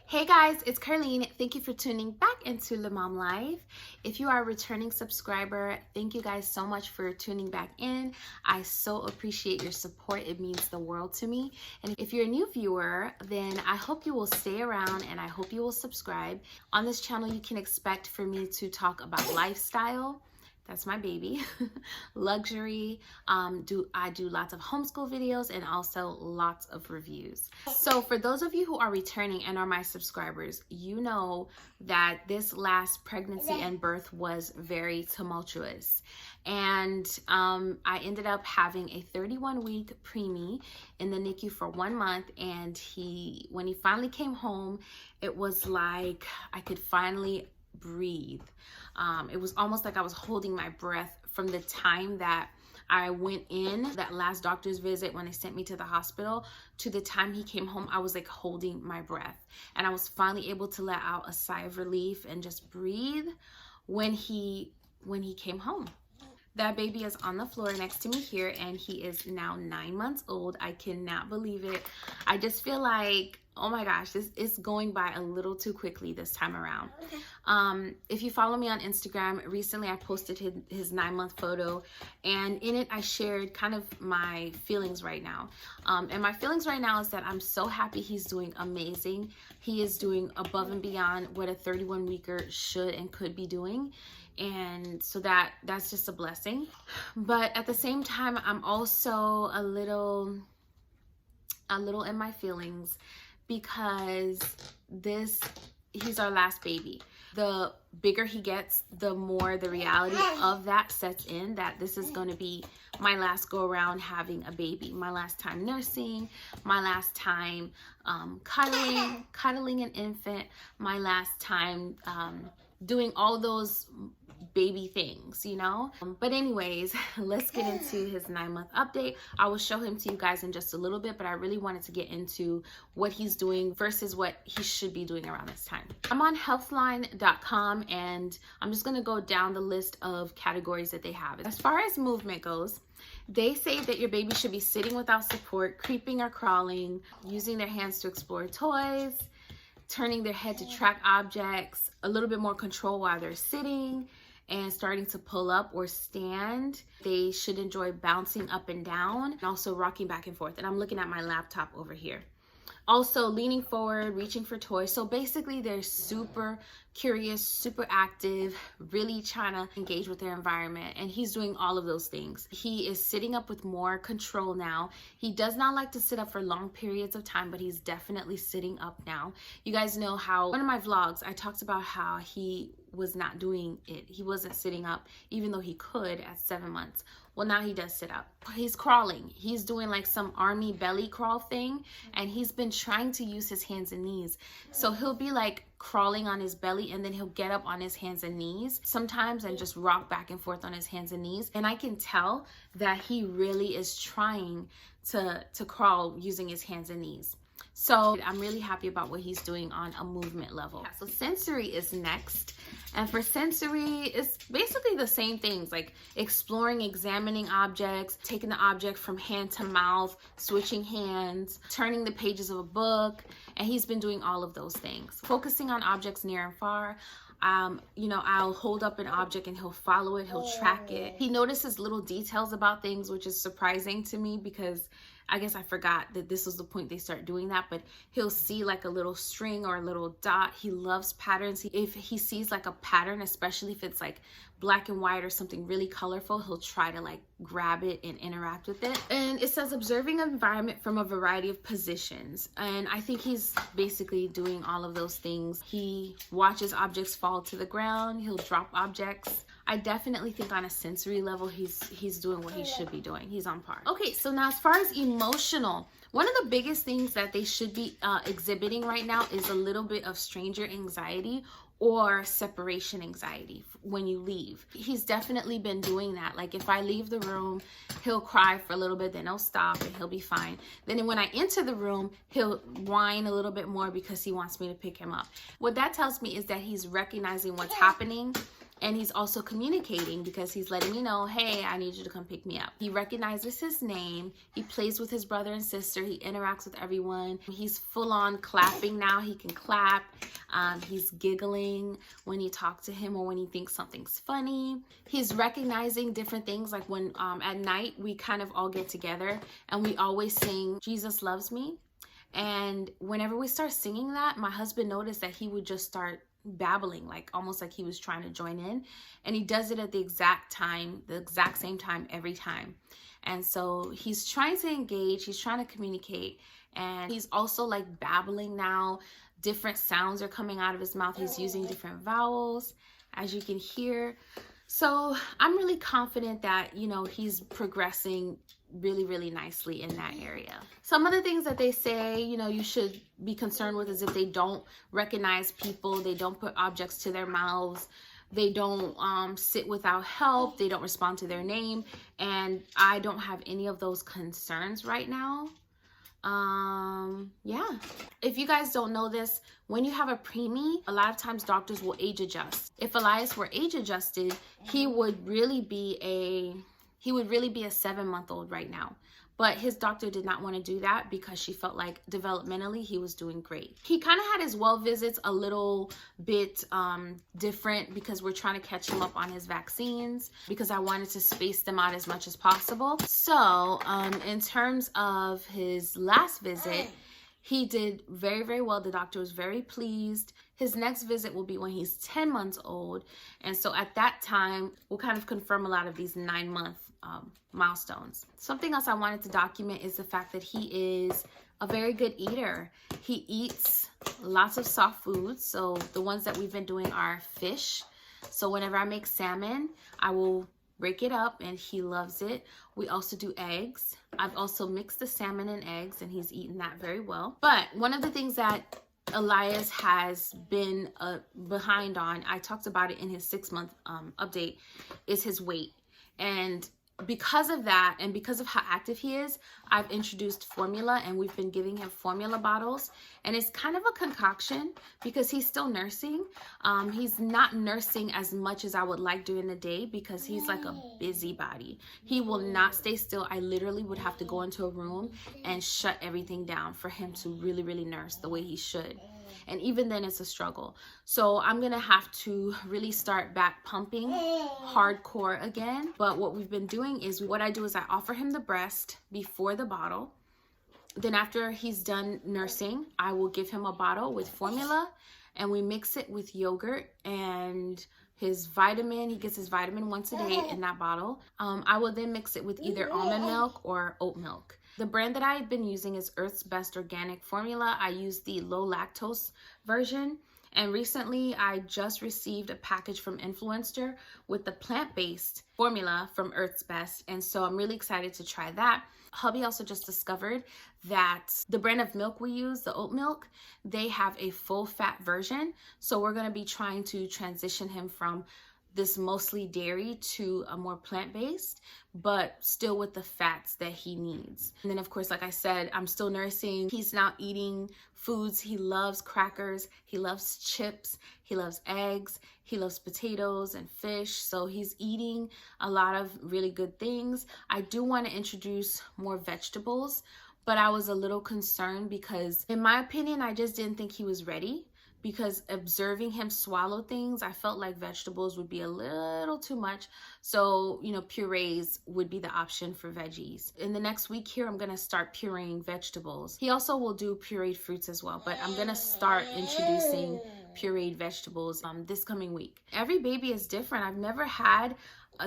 Hey guys, it's Ker-Leen. Thank you for tuning back into LeMomLife. If you are a returning subscriber, thank you guys so much for tuning back in. I so appreciate your support. It means the world to me. And if you're a new viewer, then I hope you will stay around and I hope you will subscribe. On this channel, you can expect for me to talk about lifestyle. That's my baby. Luxury. I do lots of homeschool videos and also lots of reviews. So for those of you who are returning and are my subscribers, you know that this last pregnancy and birth was very tumultuous. And I ended up having a 31-week preemie in the NICU for 1 month. And when he finally came home, it was like I could finally breathe. It was almost like I was holding my breath from the time that I went in, that last doctor's visit when they sent me to the hospital, to the time he came home. I was like holding my breath, and I was finally able to let out a sigh of relief and just breathe when he came home. That baby is on the floor next to me here, and he is now 9 months old. I cannot believe it. I just feel like, oh my gosh, this is going by a little too quickly this time around. If you follow me on Instagram, recently I posted his 9-month photo, and in it I shared kind of my feelings right now. And my feelings right now is that I'm so happy he's doing amazing. He is doing above and beyond what a 31-weeker should and could be doing. And so that's just a blessing. But at the same time, I'm also a little in my feelings, because he's our last baby. The bigger he gets, the more the reality of that sets in, that this is going to be my last go around having a baby, my last time nursing, my last time cuddling an infant, my last time doing all those baby things, you know. But anyways, let's get into his 9-month update. I will show him to you guys in just a little bit, but I really wanted to get into what he's doing versus what he should be doing around this time. I'm on healthline.com, and I'm just going to go down the list of categories that they have. As far as movement goes, they say that your baby should be sitting without support, creeping or crawling, using their hands to explore toys, turning their head to track objects, a little bit more control while they're sitting, and starting to pull up or stand. They should enjoy bouncing up and down, and also rocking back and forth. And I'm looking at my laptop over here. Also leaning forward, reaching for toys. So basically they're super curious, super active, really trying to engage with their environment. And he's doing all of those things. He is sitting up with more control now. He does not like to sit up for long periods of time, but he's definitely sitting up now. You guys know how one of my vlogs, I talked about how he was not doing it. He wasn't sitting up, even though he could at 7 months. Well, now he does sit up. He's crawling. He's doing like some army belly crawl thing, and he's been trying to use his hands and knees. So he'll be like crawling on his belly, and then he'll get up on his hands and knees sometimes and just rock back and forth on his hands and knees. And I can tell that he really is trying to crawl using his hands and knees. So I'm really happy about what he's doing on a movement level. Yeah, so sensory is next. And for sensory, it's basically the same things, like exploring, examining objects, taking the object from hand to mouth, switching hands, turning the pages of a book. And he's been doing all of those things. Focusing on objects near and far. You know, I'll hold up an object and he'll follow it, he'll track it. He notices little details about things, which is surprising to me, because I guess I forgot that this was the point they start doing that. But he'll see like a little string or a little dot. He loves patterns. If he sees like a pattern, especially if it's like black and white or something really colorful, he'll try to like grab it and interact with it. And it says observing an environment from a variety of positions. And I think he's basically doing all of those things. He watches objects fall to the ground. He'll drop objects. I definitely think on a sensory level, he's doing what he should be doing. He's on par. Okay, so now as far as emotional, one of the biggest things that they should be exhibiting right now is a little bit of stranger anxiety or separation anxiety when you leave. He's definitely been doing that. Like if I leave the room, he'll cry for a little bit, then he'll stop and he'll be fine. Then when I enter the room, he'll whine a little bit more because he wants me to pick him up. What that tells me is that he's recognizing what's happening And he's also communicating because he's letting me know, hey, I need you to come pick me up. He recognizes his name. He plays with his brother and sister. He interacts with everyone. He's full on clapping now. He can clap. He's giggling when you talk to him or when he thinks something's funny. He's recognizing different things, like when at night we kind of all get together and we always sing Jesus Loves Me. And whenever we start singing that, my husband noticed that he would just start babbling, like almost like he was trying to join in, and he does it at the exact same time every time. And so he's trying to engage, he's trying to communicate, and he's also like babbling now. Different sounds are coming out of his mouth. He's using different vowels, as you can hear. So I'm really confident that, you know, he's progressing really nicely in that area. Some of the things that they say, you know, you should be concerned with is if they don't recognize people, they don't put objects to their mouths, they don't sit without help, they don't respond to their name, and I don't have any of those concerns right now. Yeah. If you guys don't know this, when you have a preemie, a lot of times doctors will age adjust. If Elias were age adjusted, he would really be a 7-month-old right now. But his doctor did not want to do that because she felt like developmentally he was doing great. He kind of had his well visits a little bit different because we're trying to catch him up on his vaccines, because I wanted to space them out as much as possible. So in terms of his last visit, he did very well. The doctor was very pleased. His next visit will be when he's 10 months old. And so at that time, we'll kind of confirm a lot of these 9-month milestones. Something else I wanted to document is the fact that he is a very good eater. He eats lots of soft foods. So the ones that we've been doing are fish. So whenever I make salmon, I will break it up and he loves it. We also do eggs. I've also mixed the salmon and eggs and he's eaten that very well. But one of the things that Elias has been behind on, I talked about it in his 6-month update, is his weight. And because of that, and because of how active he is, I've introduced formula, and we've been giving him formula bottles. And it's kind of a concoction because he's still nursing. He's not nursing as much as I would like during the day because he's like a busybody. He will not stay still. I literally would have to go into a room and shut everything down for him to really nurse the way he should. And even then it's a struggle. So I'm gonna have to really start back pumping hardcore again. But what we've been doing is, what I do is I offer him the breast before the bottle. Then after he's done nursing, I will give him a bottle with formula, and we mix it with yogurt and his vitamin. He gets his vitamin once a day in that bottle. I will then mix it with either almond milk or oat milk. The brand that I've been using is Earth's Best Organic Formula. I use the low lactose version. And recently I just received a package from Influencer with the plant-based formula from Earth's Best. And so I'm really excited to try that. Hubby also just discovered that the brand of milk we use, the oat milk, they have a full fat version. So we're going to be trying to transition him from this mostly dairy to a more plant-based, but still with the fats that he needs. And then of course, like I said, I'm still nursing. He's now eating foods. He loves crackers, he loves chips, he loves eggs, he loves potatoes and fish. So he's eating a lot of really good things. I do want to introduce more vegetables, but I was a little concerned because in my opinion, I just didn't think he was ready. Because observing him swallow things, I felt like vegetables would be a little too much. So, you know, purees would be the option for veggies. In the next week here, I'm going to start pureeing vegetables. He also will do pureed fruits as well, but I'm going to start introducing pureed vegetables this coming week. Every baby is different. I've never had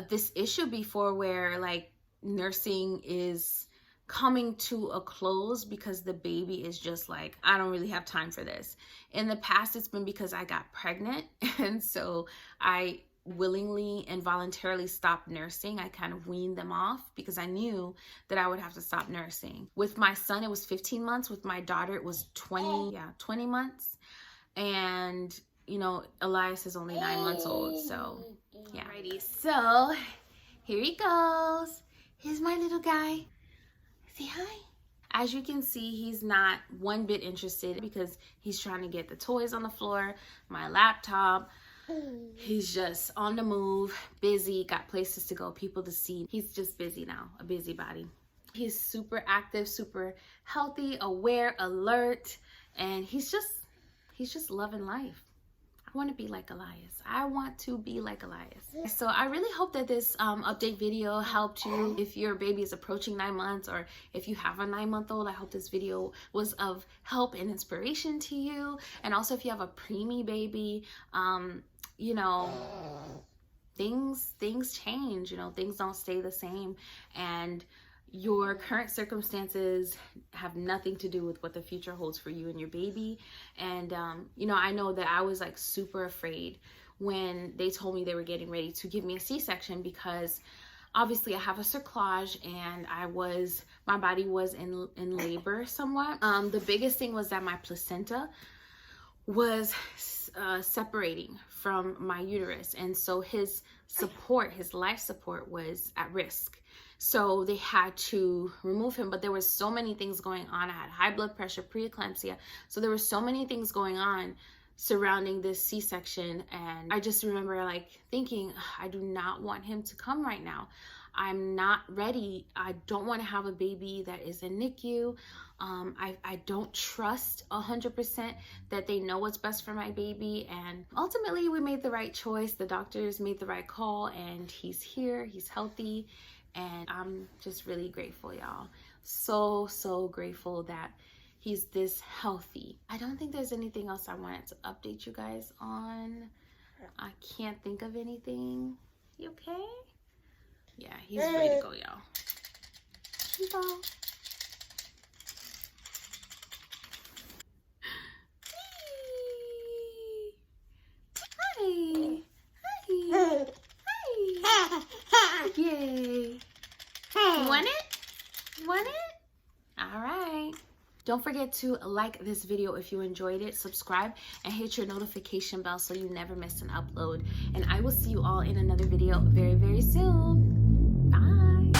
this issue before where like nursing is coming to a close because the baby is just like, I don't really have time for this. In the past, it's been because I got pregnant, and so I willingly and voluntarily stopped nursing. I kind of weaned them off because I knew that I would have to stop nursing. With my son, it was 15 months. With my daughter, it was 20 months. And, you know, Elias is only 9 months old, so yeah. Alrighty, so here he goes. Here's my little guy. Say hi. As you can see, he's not one bit interested because he's trying to get the toys on the floor, my laptop, He's just on the move, busy, got places to go, people to see. He's just busy now, a busybody. He's super active, super healthy, aware, alert, and he's just loving life. I want to be like Elias. I want to be like Elias. So I really hope that this update video helped you. If your baby is approaching 9 months, or if you have a 9-month-old, I hope this video was of help and inspiration to you. And also if you have a preemie baby, you know, things change, you know, things don't stay the same, and your current circumstances have nothing to do with what the future holds for you and your baby. And you know, I know that I was like super afraid when they told me they were getting ready to give me a C-section, because obviously I have a cerclage and my body was in labor somewhat. The biggest thing was that my placenta was separating from my uterus, and so his life support was at risk. So they had to remove him, but there was so many things going on. I had high blood pressure, preeclampsia. So there were so many things going on surrounding this C-section. And I just remember like thinking, I do not want him to come right now. I'm not ready. I don't want to have a baby that is in NICU. I don't trust 100% that they know what's best for my baby. And ultimately we made the right choice. The doctors made the right call, and he's here, he's healthy. And I'm just really grateful, y'all. So grateful that he's this healthy. I don't think there's anything else I wanted to update you guys on. I can't think of anything. You okay? Yeah, he's ready to go, y'all. Here you go. Hi. Hi. Hi. Yay. Want it? Want it? All right. Don't forget to like this video if you enjoyed it, subscribe, and hit your notification bell so you never miss an upload. And I will see you all in another video very, very soon. Bye.